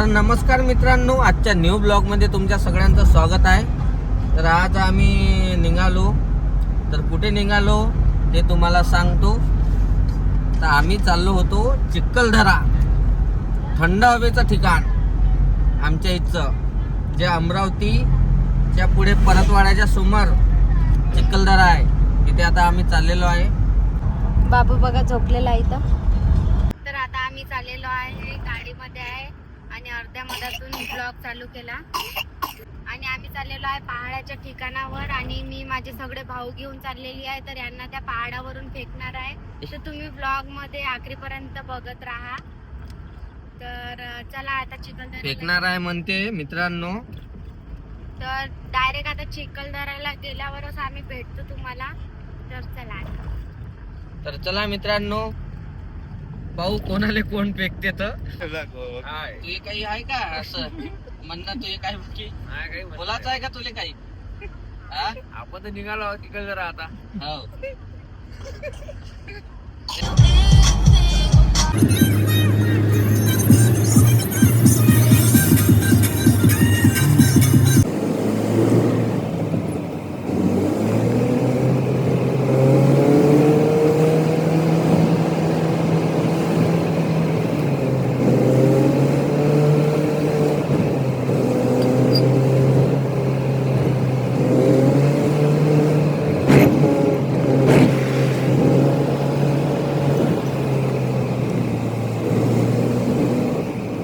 तर नमस्कार मित्रांनो, आजच्या न्यू ब्लॉग मध्ये तुमच्या सगळ्यांचं स्वागत आहे. तर आज आम्ही निघालो. तर कुठे निघालो ते तुम्हाला सांगतो. तर आम्ही चाललो होतो चिखलदरा, थंड हवेचं ठिकाण आमच्या इथचं, जे अमरावतीच्या पुढे परतवाड्याच्या समोर चिखलदरा आहे. तिथे आता आम्ही चाललेलो आहे. बाबू बघा झोपलेला आहे इथं. तर आता आम्ही चाललेलो आहे, गाडीमध्ये आहे आणि अर्ध्या मधातून ब्लॉग चालू केला आणि आम्ही चाललेलो आहे पहाडाच्या ठिकाणावर. आणि मी माझे सगळे भाऊ घेऊन चाललेली आहे. तर यांना त्या पहाडावरून फेकणार आहे. तर तुम्ही ब्लॉग मध्ये आखरीपर्यंत बघत राहा. तर चला आता चिखलदरा फेकणार आहे म्हणते मित्रांनो. तर डायरेक्ट आता चिखलदराला गेल्यावरच आम्ही भेटतो तुम्हाला. तर चला आता. तर चला मित्रांनो, पाहू कोणाला कोण फेकते. तर तुझे काही आहे का असं म्हणणं? तुझे काही बोलायचं आहे का तुला काही? आपण तर निघालो आहोत तिकडे जरा आता. हो.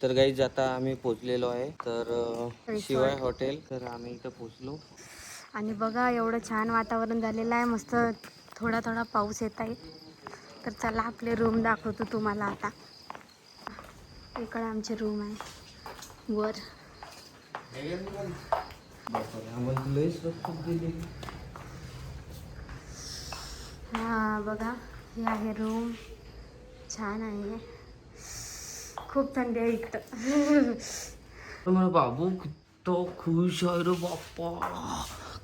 तर गाईज आता आम्ही पोचलेलो आहे. तर शिवाय हॉटेल. तर आम्ही इथं पोचलो. आणि बघा एवढं छान वातावरण झालेलं आहे. मस्त थोडा थोडा पाऊस येत आहे. तर चला आपले रूम दाखवतो तुम्हाला आता. इकडे आमची रूम आहे वर. हा बघा, हे आहे रूम. छान आहे, खूप थंडी आहे इथं. बाबू किती खुश आहे रे बाप्पा,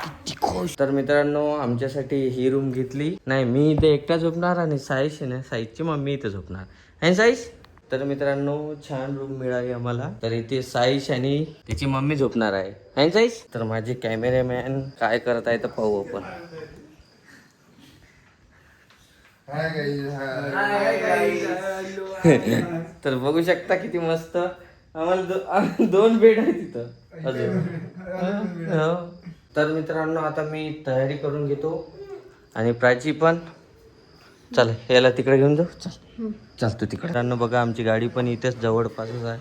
किती खुश. तर मित्रांनो, आमच्यासाठी ही रूम घेतली. नाही, मी इथे एकटा झोपणार आणि साईश आहे ना, साईशची मम्मी इथे झोपणार आहे. साईश. तर मित्रांनो, छान रूम मिळाली आम्हाला. तर इथे साईश आणि तिची मम्मी झोपणार आहे साईश. तर माझे कॅमेरामॅन काय करत आहे तर पाहू आपण. तर बघू शकता किती मस्त. आम्हाला दोन बेड आहे तिथं अजून. हो. तर मित्रांनो, आता मी तयारी करून घेतो आणि प्राची पण. चल, याला तिकडे घेऊन जाऊ. चल चल तू तिकडे. मित्रांनो बघा, आमची गाडी पण इथेच जवळपासच आहे.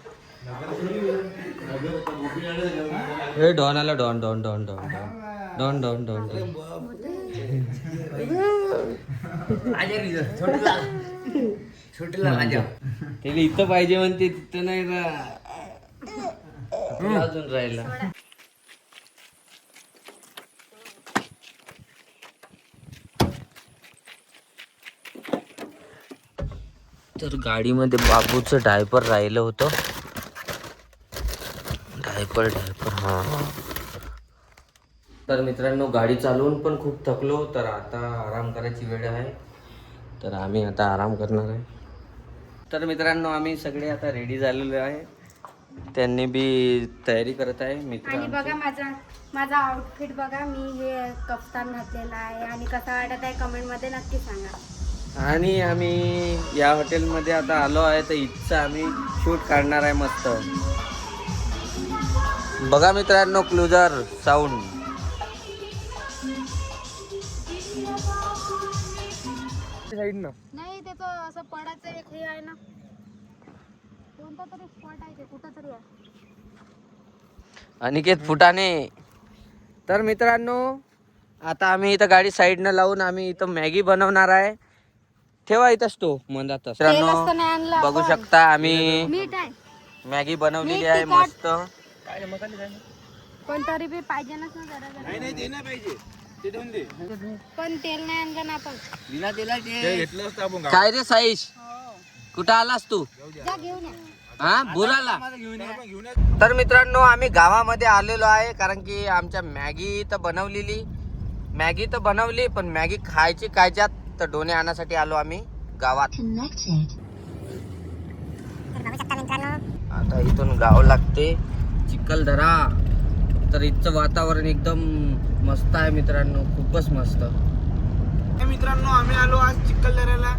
हे डॉन आला. Don don don don don don don don. त्याला इथं पाहिजे म्हणते, तिथं नाही ना. अजून राहिला. तर गाडीमध्ये बाबूचं डायपर राहिलं होतं. डायपर हा. तर मित्रांनो, गाडी चालवून पण खूप थकलो. तर आता आराम करायची वेळ आहे. तर आम्ही आता आराम करणार आहे. तर मित्रांनो, आम्ही सगळे आता रेडी झालेलो आहे. त्यांनी बी तयारी करत आहे मित्र. आणि बघा माझा आउटफिट बघा. मी हे कफ्तान घातलेला आहे आणि कसा वाटत आहे कमेंट मध्ये नक्की सांगा. आणि आम्ही या हॉटेलमध्ये आता आलो आहे. तर इथचं आम्ही शूट काढणार आहे मस्त. बघा मित्रांनो, क्लोजर साऊंड. नाही, त्याचं असं पडायचं एक हे आहे ना, कोणता तरी स्पॉट आहे ते, कुठं तरी आहे. अनिकेत फुटाणे. तर मित्रांनो, आता आम्ही इथं गाडी साईडनं लावून आम्ही इथं मॅगी बनवणार आहे. ठेवा इथं स्टोव मंदात. तेल असतं नाही आणलं बघू आपण. शकता, आम्ही मीठ आहे, मॅगी बनवलेली मीठ, आहे तिखट. मस्त. पण तरी बी पाहिजे ना जरा. पण तेल नाही आणलं ना आपण. काय रे साईश, कुठं आलास तू? जा घेऊन या. हा, बोलायला. तर मित्रांनो, आम्ही गावामध्ये आलेलो आहे, कारण की आमच्या मॅगी तर बनवली पण मॅगी खायची कायच्यात. तर डोने आणण्यासाठी आलो आम्ही गावात. आता इथून गाव लागते चिखलदरा. तर इथचं वातावरण एकदम मस्त आहे मित्रांनो, खूपच मस्त. मित्रांनो आम्ही आलो आज चिखलदऱ्याला.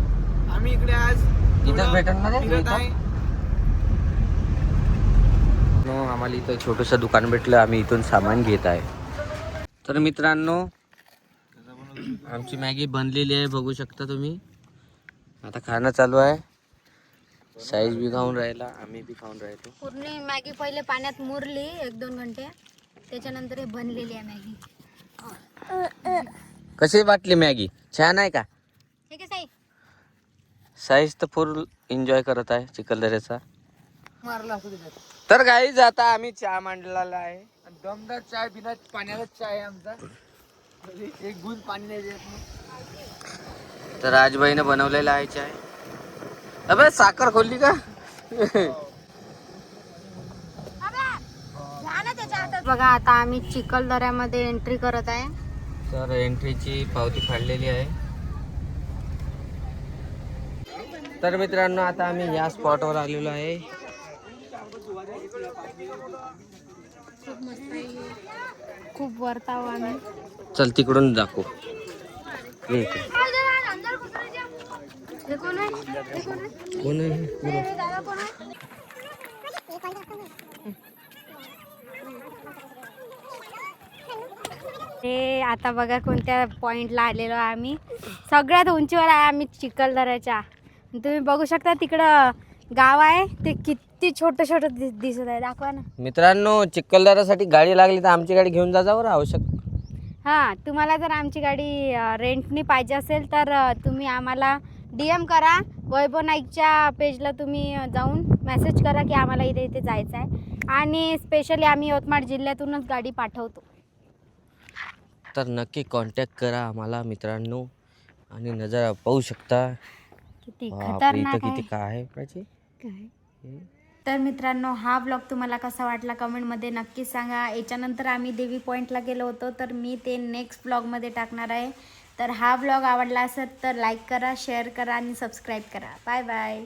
आम्ही इकडे आज इथंच भेटणार आहे फिरत आहे. आम्हाला इथं छोटंसं दुकान भेटलं, आम्ही इथून सामान घेत आहे. तर मित्रांनो आमची मॅगी बनलेली आहे, बघू शकता तुम्ही. आता खाणं चालू आहे. साईज बी खाऊन राहिला, आम्ही बी खाऊन राहिलो. पूर्ण मॅगी पहिले पाण्यात मुरली 1-2 घंटे, त्याच्यानंतर हे बनलेली आहे मॅगी. कशी वाटली मॅगी? छान आहे का? ठीक आहे साई. साईज तर फुल एन्जॉय करत आहे चिखलदऱ्याचा. मारला असं त्याच्यात. तर गाईज आता आम्ही चहा मांडलेला आहे. आणि दमदार चाय, बिना पाण्यालाच चाय आहे आमचा. एक गुण पाणी नाही देत मग. तर राजबाईने बनवलेला आहे चाय. अबे साखर खोलली का? बघा आता आम्ही चिखलदऱ्यामध्ये एंट्री करत आहे. तर एंट्रीची पावती फाडलेली आहे. तर मित्रांनो आता आम्ही या स्पॉटवर आलेलो आहे. खूप वरत आहो आम्ही. चल तिकडून दाखव. हे कोण आहे? हे कोण आहे? कोण आहे? हे दादा कोण आहे? हे आता बघा कोणत्या पॉइंटला आलेलो आहे आम्ही. सगळ्यात उंचीवर आहे आम्ही चिखलदऱ्याच्या. तुम्ही बघू शकता तिकडं गाव आहे, ते किती छोटं छोटं दिसत आहे. दाखवा ना. मित्रांनो चिखलदऱ्यासाठी गाडी लागली तर आमची गाडी घेऊन जा जावर आवश्यक. हां, तुम्हाला जर आमची गाडी रेंटनी पाहिजे असेल तर तुम्ही आम्हाला DM करा. वैभव नाईकच्या पेजला तुम्ही जाऊन मेसेज करा की आम्हाला इथे इथे जायचं आहे, आणि स्पेशली आम्ही यवतमाळ जिल्ह्यातूनच गाडी पाठवतो. तर नक्की कॉन्टॅक्ट करा आम्हाला मित्रांनो. आणि नजारा पाहू शकता. किती बापरे, इथं खतरनाक किती आहे. काय आहे पाहिजे. तर मित्रांनो हा ब्लॉग तुम्हाला कसा वाटला कमेंटमध्ये नक्कीच सांगा. याच्यानंतर आम्ही देवी पॉईंटला गेलो होतो, तर मी ते नेक्स्ट ब्लॉगमध्ये टाकणार आहे. तर हा ब्लॉग आवडला असेल तर लाईक करा, शेअर करा आणि सबस्क्राईब करा. Bye bye.